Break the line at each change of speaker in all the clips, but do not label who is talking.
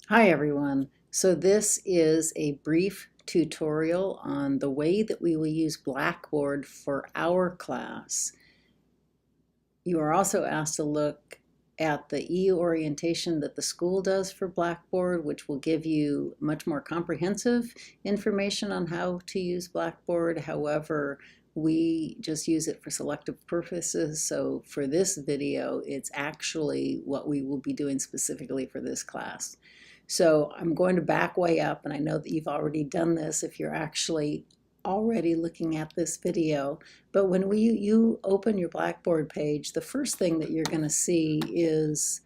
Hi everyone. So this is a brief tutorial on the way that we will use Blackboard for our class. You are also asked to look at the e-orientation that the school does for Blackboard, which will give you much more comprehensive information on how to use Blackboard. However, we just use it for selective purposes. So for this video, it's actually what we will be doing specifically for this class. So I'm going to back way up, and I know that you've already done this if you're actually already looking at this video. But when you open your Blackboard page, the first thing that you're going to see is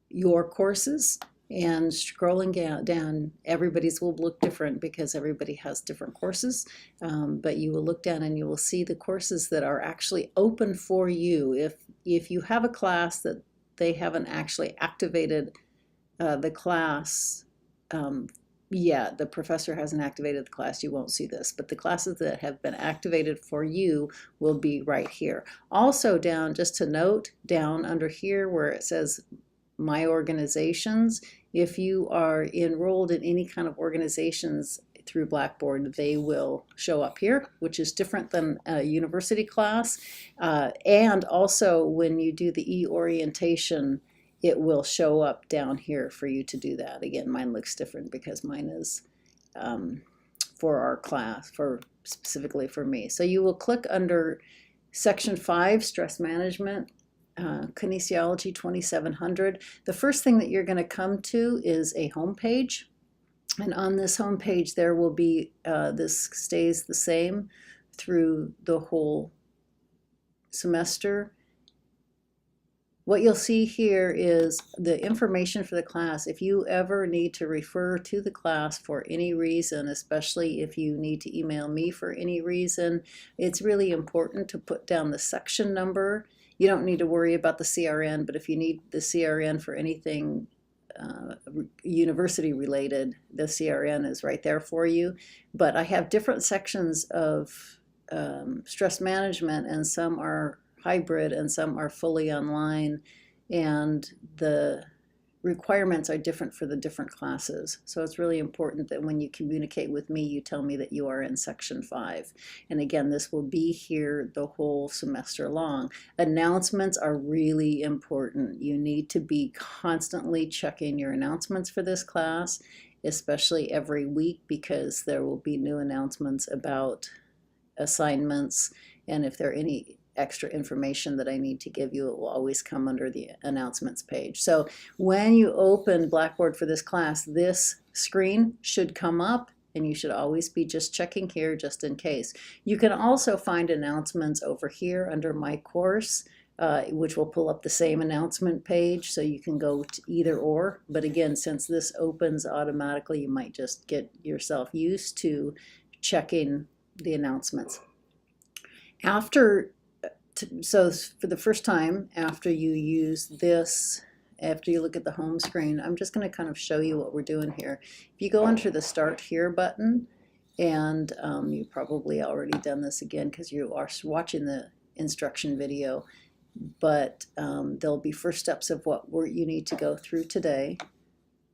your courses. And scrolling down, everybody's will look different because everybody has different courses. But you will look down and you will see the courses that are actually open for you. If you have a class that they haven't actually activated the class, yeah, the professor hasn't activated the class, you won't see this, but the classes that have been activated for you will be right here. Also down, just to note, down under here where it says My Organizations, if you are enrolled in any kind of organizations through Blackboard, they will show up here, which is different than a university class. And also when you do the e-orientation, it will show up down here for you to do that. Again, mine looks different because mine is for our class, for specifically for me. So you will click under Section 5, Stress Management, Kinesiology 2700. The first thing that you're going to come to is a home page. And on this home page, there will be, this stays the same through the whole semester. What you'll see here is the information for the class. If you ever need to refer to the class for any reason, especially if you need to email me for any reason, it's really important to put down the section number. You don't need to worry about the CRN, but if you need the CRN for anything university related, the CRN is right there for you. But I have different sections of stress management, and some are hybrid and some are fully online, and the requirements are different for the different classes. So it's really important that when you communicate with me, you tell me that you are in Section 5. And again, this will be here the whole semester long. Announcements are really important. You need to be constantly checking your announcements for this class, especially every week, because there will be new announcements about assignments, and if there are any extra information that I need to give you, it will always come under the announcements page. So when you open Blackboard for this class, this screen should come up, and you should always be just checking here just in case. You can also find announcements over here under My Course, which will pull up the same announcement page, so you can go to either or. But again, since this opens automatically, you might just get yourself used to checking the announcements. So for the first time, after you use this, after you look at the home screen, I'm just going to kind of show you what we're doing here. If you go under the Start Here button, and you've probably already done this again because you are watching the instruction video, but there'll be first steps of what you need to go through today,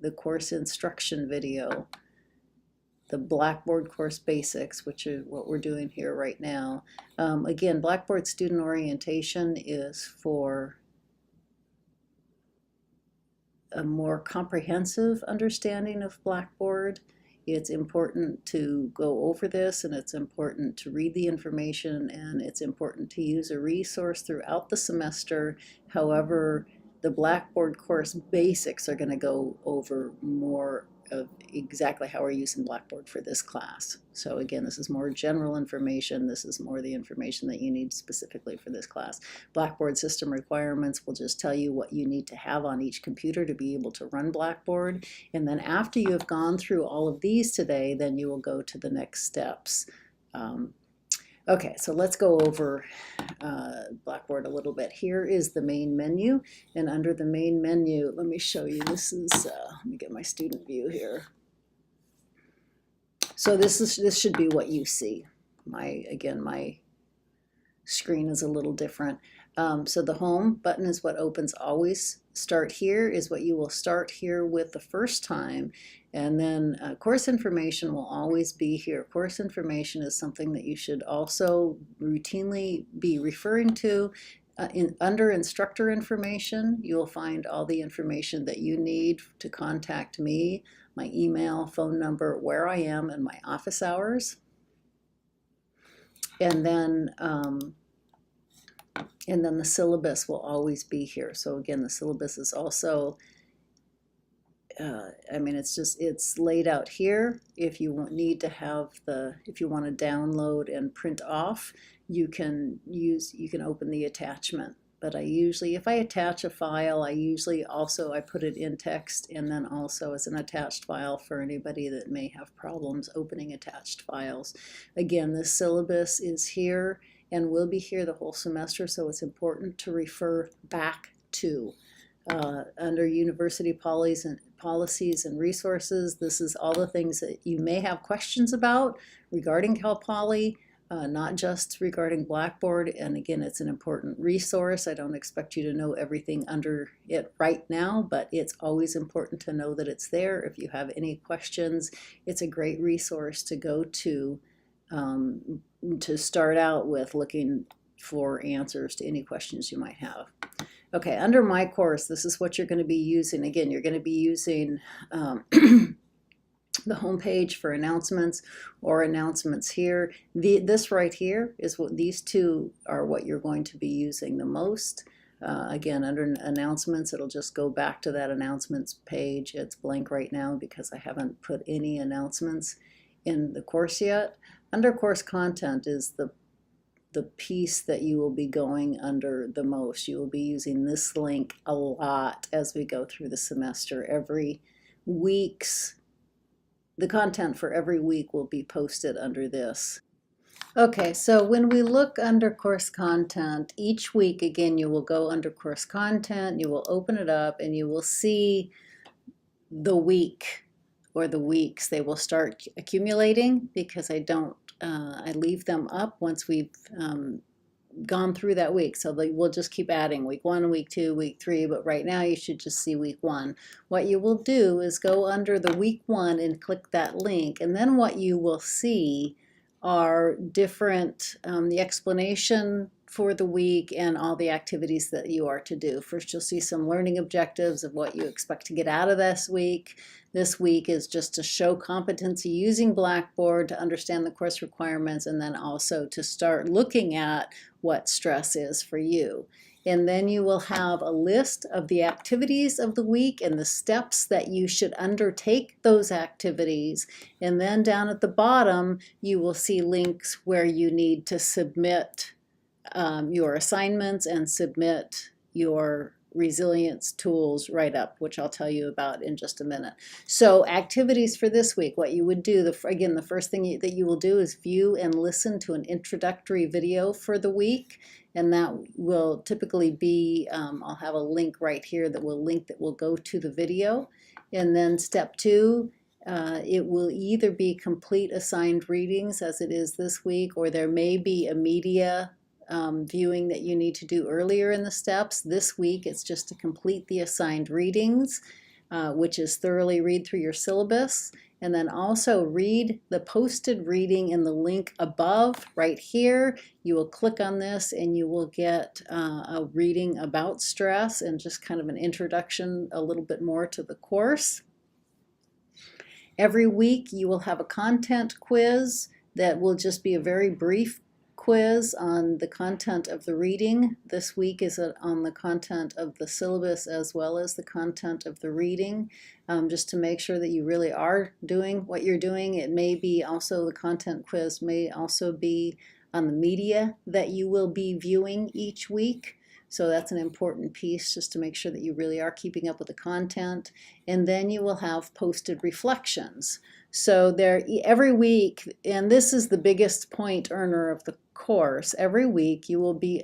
the course instruction video, the Blackboard course basics, which is what we're doing here right now. Again, Blackboard student orientation is for a more comprehensive understanding of Blackboard. It's important to go over this, and it's important to read the information, and it's important to use a resource throughout the semester. However, the Blackboard course basics are going to go over more of exactly how we're using Blackboard for this class. So again, this is more general information. This is more the information that you need specifically for this class. Blackboard system requirements will just tell you what you need to have on each computer to be able to run Blackboard. And then after you have gone through all of these today, then you will go to the next steps. Okay, so let's go over Blackboard a little bit. Here is the main menu, and under the main menu, let me show you, this is, let me get my student view here. So this should be what you see. Again, my screen is a little different. So the home button is what opens always start here is what you will start here with the first time. And then course information will always be here. Course information is something that you should also routinely be referring to. Under instructor information, you'll find all the information that you need to contact me, my email, phone number, where I am, and my office hours. And then the syllabus will always be here. So again, the syllabus is also, I mean, it's laid out here. If you need to have if you want to download and print off, you can open the attachment. But if I attach a file, I put it in text and then also as an attached file for anybody that may have problems opening attached files. Again, the syllabus is here and will be here the whole semester, so it's important to refer back to. Under university policies and resources, this is all the things that you may have questions about regarding Cal Poly, not just regarding Blackboard. And again, it's an important resource. I don't expect you to know everything under it right now, but it's always important to know that it's there. If you have any questions, it's a great resource to go to start out with looking for answers to any questions you might have. Okay, under my course, this is what you're going to be using. Again, you're going to be using the home page for announcements or announcements here. This right here is what these two are what you're going to be using the most. Again, under announcements, it'll just go back to that announcements page. It's blank right now because I haven't put any announcements in the course yet. Under course content is the piece that you will be going under the most. You will be using this link a lot as we go through the semester. The content for every week will be posted under this. Okay, so when we look under course content, each week, again, you will go under course content, you will open it up, and you will see the week or the weeks. They will start accumulating because I leave them up once we've gone through that week. So we'll just keep adding week 1, week 2, week 3, but right now you should just see week 1. What you will do is go under the week 1 and click that link, and then what you will see are different, the explanation for the week and all the activities that you are to do. First, you'll see some learning objectives of what you expect to get out of this week. This week is just to show competency using Blackboard to understand the course requirements and then also to start looking at what stress is for you. And then you will have a list of the activities of the week and the steps that you should undertake those activities. And then down at the bottom, you will see links where you need to submit your assignments and submit your resilience tools write-up, which I'll tell you about in just a minute. So activities for this week, what you would do, again, the first thing that you will do is view and listen to an introductory video for the week. And that will typically be, I'll have a link right here that will go to the video. And then step 2, it will either be complete assigned readings as it is this week, or there may be a media viewing that you need to do earlier in the steps. This week it's just to complete the assigned readings, which is thoroughly read through your syllabus, and then also read the posted reading in the link above right here. You will click on this and you will get a reading about stress and just kind of an introduction a little bit more to the course. Every week you will have a content quiz that will just be a very brief quiz on the content of the reading. This week is on the content of the syllabus as well as the content of the reading, just to make sure that you really are doing what you're doing. It may be also, the content quiz may also be on the media that you will be viewing each week. So that's an important piece, just to make sure that you really are keeping up with the content. And then you will have posted reflections. So every week, and this is the biggest point earner of the course, every week you will be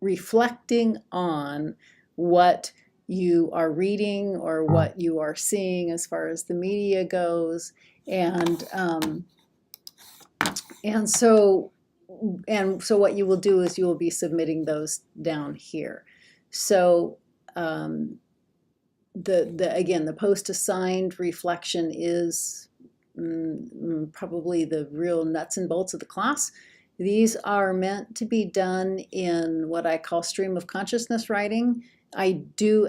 reflecting on what you are reading or what you are seeing as far as the media goes. And so what you will do is you will be submitting those down here. So Again, the post-assigned reflection is probably the real nuts and bolts of the class. These are meant to be done in what I call stream of consciousness writing. I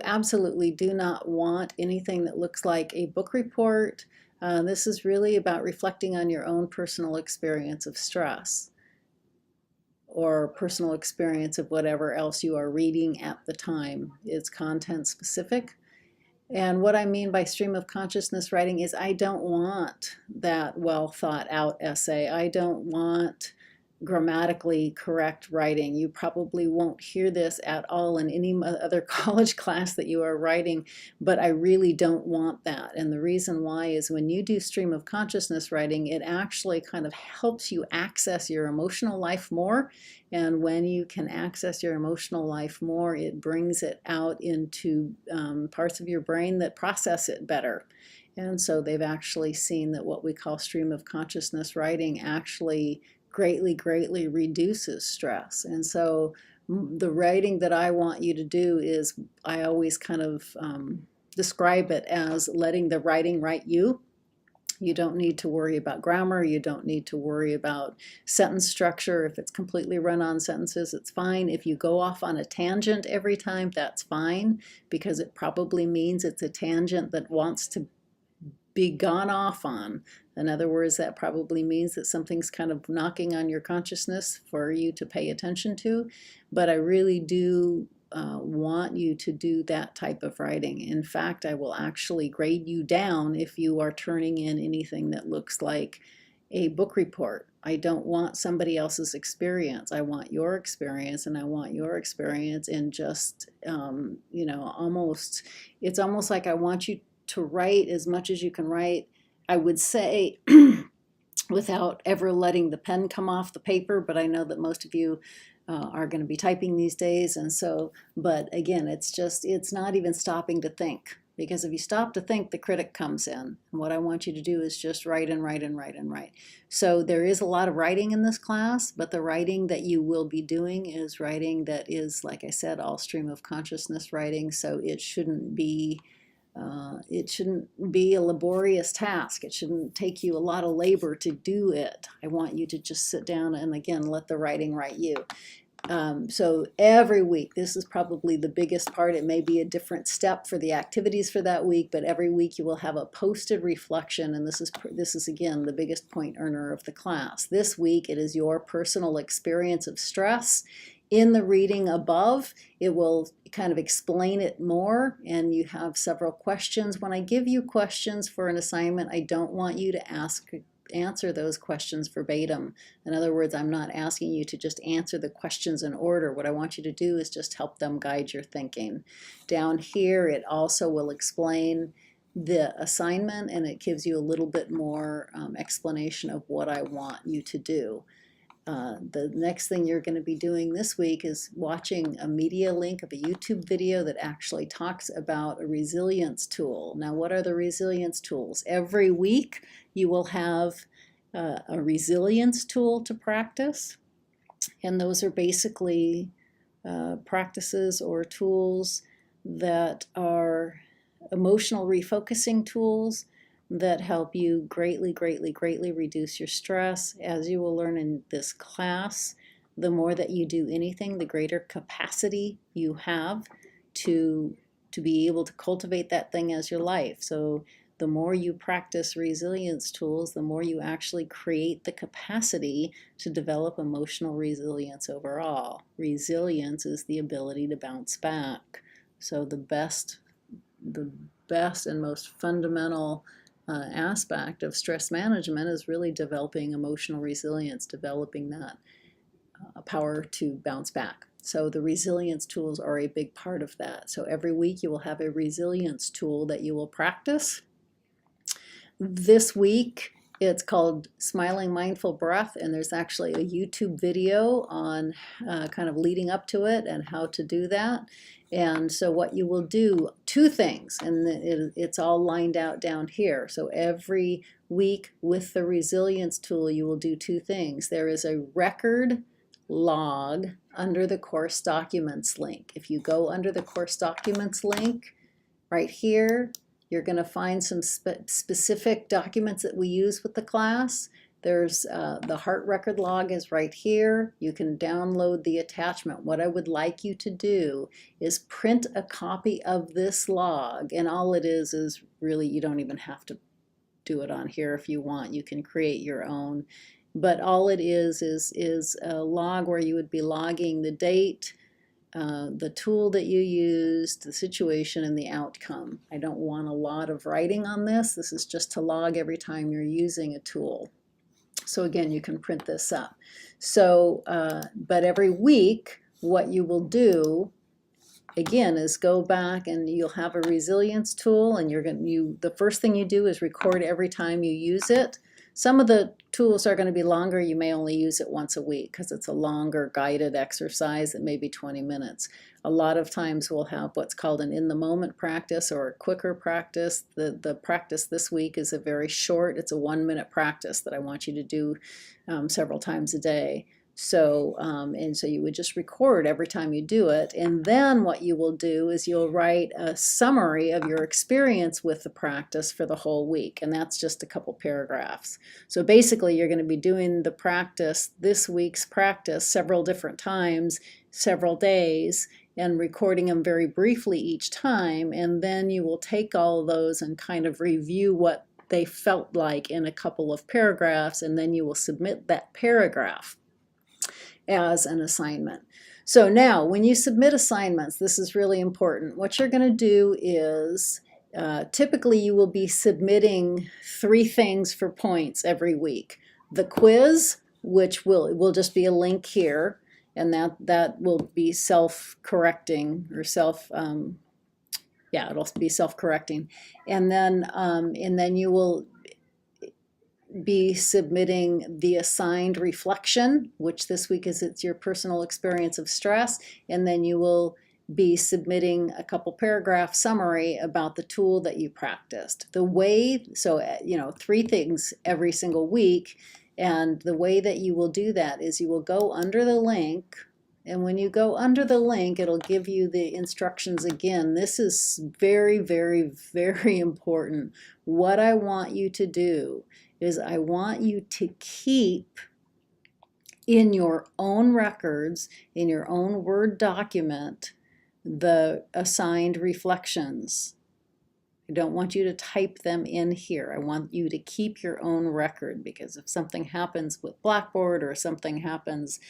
absolutely do not want anything that looks like a book report. This is really about reflecting on your own personal experience of stress or personal experience of whatever else you are reading at the time. It's content specific. And what I mean by stream of consciousness writing is I don't want that well thought out essay. I don't want grammatically correct writing. You probably won't hear this at all in any other college class that you are writing, but I really don't want that. And the reason why is when you do stream of consciousness writing, it actually kind of helps you access your emotional life more. And when you can access your emotional life more, it brings it out into parts of your brain that process it better. And so they've actually seen that what we call stream of consciousness writing actually greatly reduces stress. And so the writing that I want you to do is, I always kind of describe it as letting the writing write you. You don't need to worry about grammar. You don't need to worry about sentence structure. If it's completely run-on sentences, it's fine. If you go off on a tangent every time, that's fine, because it probably means it's a tangent that wants to be gone off on. In other words, that probably means that something's kind of knocking on your consciousness for you to pay attention to. But I really do want you to do that type of writing. In fact, I will actually grade you down if you are turning in anything that looks like a book report. I don't want somebody else's experience. I want your experience, and I want your experience in just, it's almost like I want you to write as much as you can write, I would say, without ever letting the pen come off the paper, but I know that most of you are going to be typing these days, and so, but again, it's not even stopping to think, because if you stop to think, the critic comes in, and what I want you to do is just write and write and write and write. So there is a lot of writing in this class, but the writing that you will be doing is writing that is, like I said, all stream of consciousness writing, so it shouldn't be a laborious task. It shouldn't take you a lot of labor to do it. I want you to just sit down and, again, let the writing write you. So every week, this is probably the biggest part. It may be a different step for the activities for that week, but every week you will have a posted reflection, and this is again the biggest point earner of the class. This week it is your personal experience of stress. In the reading above, it will kind of explain it more, and you have several questions. When I give you questions for an assignment, I don't want you to answer those questions verbatim. In other words, I'm not asking you to just answer the questions in order. What I want you to do is just help them guide your thinking. Down here, it also will explain the assignment, and it gives you a little bit more explanation of what I want you to do. The next thing you're going to be doing this week is watching a media link of a YouTube video that actually talks about a resilience tool. Now, what are the resilience tools? Every week you will have a resilience tool to practice, and those are basically practices or tools that are emotional refocusing tools that help you greatly reduce your stress. As you will learn in this class, the more that you do anything, the greater capacity you have to be able to cultivate that thing as your life. So the more you practice resilience tools, the more you actually create the capacity to develop emotional resilience overall. Resilience is the ability to bounce back. So the best and most fundamental aspect of stress management is really developing emotional resilience, developing that power to bounce back. So the resilience tools are a big part of that. So every week you will have a resilience tool that you will practice. This week it's called Smiling Mindful Breath, and there's actually a YouTube video on kind of leading up to it and how to do that. And so what you will do, two things, and it's all lined out down here. So every week with the resilience tool, you will do two things. There is a record log under the course documents link. If you go under the course documents link right here, you're going to find some specific documents that we use with the class. There's the heart record log is right here. You can download the attachment. What I would like you to do is print a copy of this log, and all it is really, you don't even have to do it on here if you want. You can create your own. But all it is a log where you would be logging the date, the tool that you used, the situation, and the outcome. I don't want a lot of writing on this. This is just to log every time you're using a tool. So again, you can print this up. So, but every week, what you will do, again, is go back and you'll have a resilience tool, and the first thing you do is record every time you use it. Some of the tools are going to be longer. You may only use it once a week because it's a longer guided exercise that may be 20 minutes. A lot of times we'll have what's called an in-the-moment practice or a quicker practice. The practice this week is a very short, it's a 1-minute practice that I want you to do several times a day. So, and so you would just record every time you do it, and then what you will do is you'll write a summary of your experience with the practice for the whole week, and that's just a couple paragraphs. So basically you're going to be doing the practice, this week's practice, several different times, several days, and recording them very briefly each time, and then you will take all of those and kind of review what they felt like in a couple of paragraphs, and then you will submit that paragraph as an assignment. So now when you submit assignments, this is really important. What you're going to do is typically you will be submitting 3 things for points every week. The quiz, which will just be a link here, and that will be self-correcting or it'll be self-correcting, and then you will be submitting the assigned reflection, which this week it's your personal experience of stress, and then you will be submitting a couple paragraph summary about the tool that you practiced. The way, so 3 things every single week, and the way that you will do that is you will go under the link, and when you go under the link, it'll give you the instructions again. This is very, very, very important. What I want you to do is I want you to keep in your own records, in your own Word document, the assigned reflections. I don't want you to type them in here. I want you to keep your own record, because if something happens with Blackboard or something happens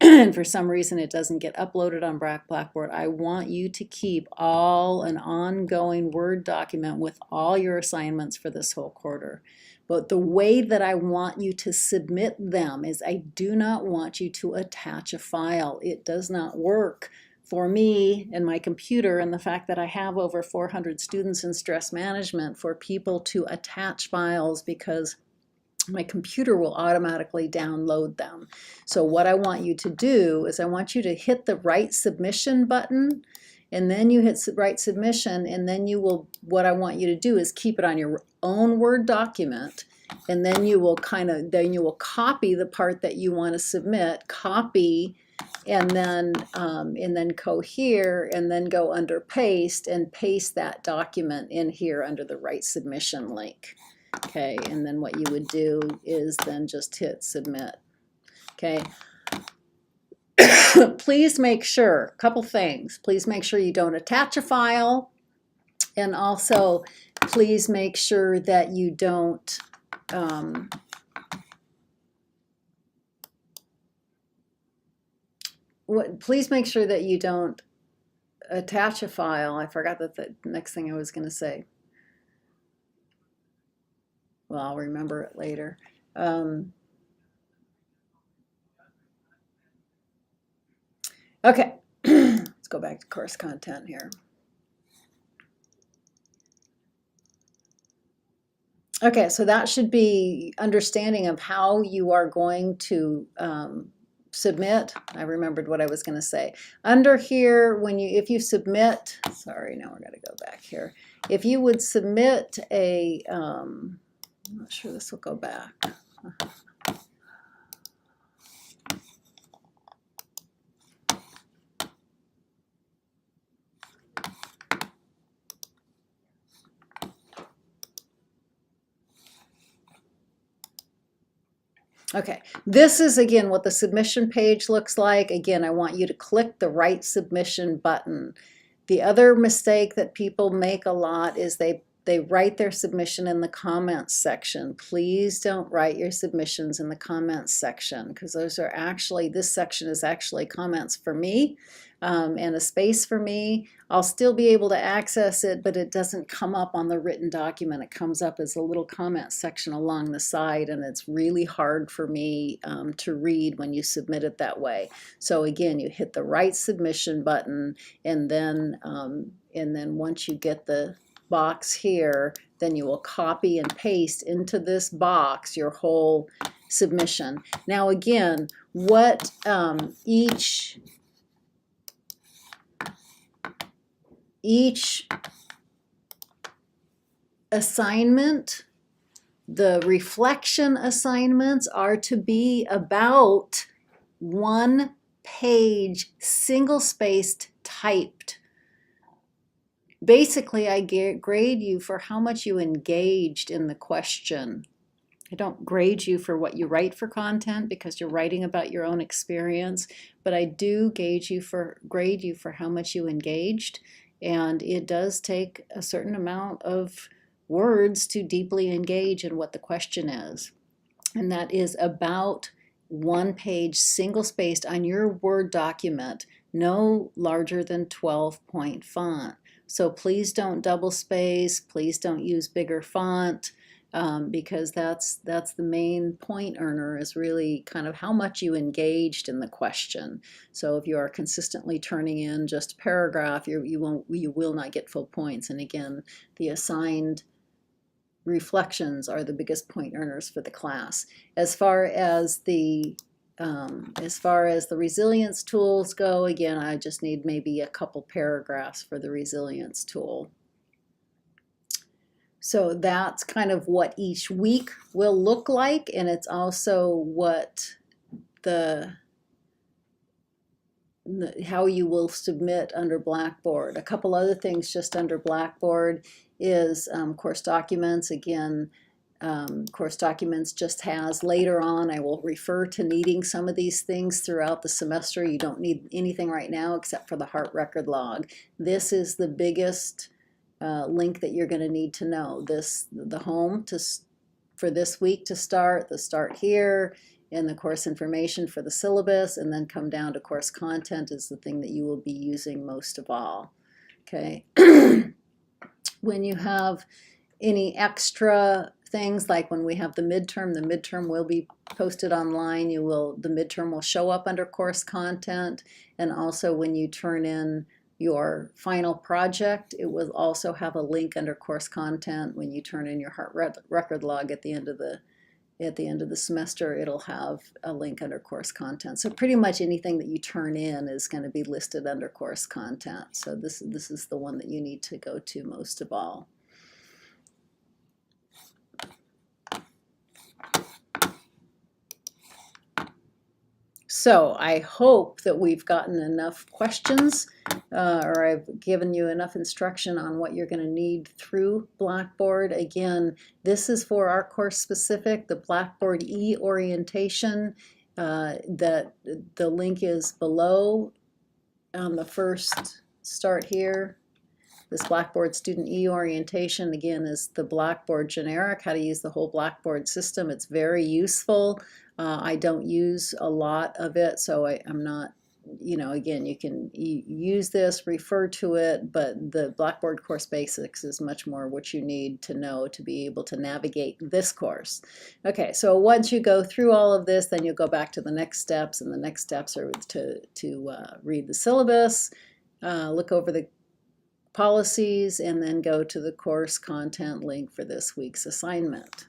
and for some reason it doesn't get uploaded on Blackboard, I want you to keep an ongoing Word document with all your assignments for this whole quarter. But the way that I want you to submit them is I do not want you to attach a file. It does not work for me and my computer, and the fact that I have over 400 students in stress management, for people to attach files, because my computer will automatically download them. So what I want you to do is I want you to hit the Write Submission button, and then you hit Write Submission, and then what I want you to do is keep it on your own Word document, and then you will copy the part that you want to submit, copy, and then go here, and then go under Paste, and paste that document in here under the Write Submission link. Okay, and then what you would do is then just hit Submit. Okay. Please make sure, couple things, please make sure you don't attach a file, and also please make sure that you don't please make sure that you don't attach a file. I forgot the next thing I was going to say. Well, I'll remember it later. Okay, let's go back to course content here. Okay, so that should be understanding of how you are going to submit. I remembered what I was going to say. Under here, if you submit, sorry, now we're going to go back here. If you would submit I'm not sure this will go back. Okay, this is again what the submission page looks like. Again, I want you to click the right submission button. The other mistake that people make a lot is they write their submission in the comments section. Please don't write your submissions in the comments section, because those are actually, this section is actually comments for me and a space for me. I'll still be able to access it, but it doesn't come up on the written document. It comes up as a little comment section along the side, and it's really hard for me to read when you submit it that way. So again, you hit the right submission button, and then once you get the box here, then you will copy and paste into this box your whole submission. Now again, what each assignment, the reflection assignments are to be about 1 page, single-spaced, typed. Basically, I grade you for how much you engaged in the question. I don't grade you for what you write for content, because you're writing about your own experience, but I do grade you for how much you engaged, and it does take a certain amount of words to deeply engage in what the question is. And that is about 1 page, single-spaced on your Word document, no larger than 12-point font. So please don't double space, please don't use bigger font, because that's the main point earner, is really kind of how much you engaged in the question. So if you are consistently turning in just a paragraph, you will not get full points. And again, the assigned reflections are the biggest point earners for the class. As far as the resilience tools go, again, I just need maybe a couple paragraphs for the resilience tool. So that's kind of what each week will look like, and it's also what how you will submit under Blackboard. A couple other things just under Blackboard is course documents. Again, course documents just has, later on I will refer to needing some of these things throughout the semester. You don't need anything right now except for the heart record log. This is the biggest link that you're going to need to know. The home for this week to start, the start here, and the course information for the syllabus, and then come down to course content is the thing that you will be using most of all. Okay. When you have any extra things, like when we have the midterm will be posted online. The midterm will show up under course content, and also when you turn in your final project, it will also have a link under course content. When you turn in your heart record log at the end of the semester, it'll have a link under course content. So pretty much anything that you turn in is going to be listed under course content. So this is the one that you need to go to most of all. So I hope that we've gotten enough questions, or I've given you enough instruction on what you're going to need through Blackboard. Again, this is for our course specific, the Blackboard e-orientation. That the link is below on the first start here. This Blackboard student e-orientation, again, is the Blackboard generic, how to use the whole Blackboard system. It's very useful. I don't use a lot of it, so I'm not, again, you can use this, refer to it, but the Blackboard Course Basics is much more what you need to know to be able to navigate this course. Okay, so once you go through all of this, then you'll go back to the next steps, and the next steps are to read the syllabus, look over the policies, and then go to the course content link for this week's assignment.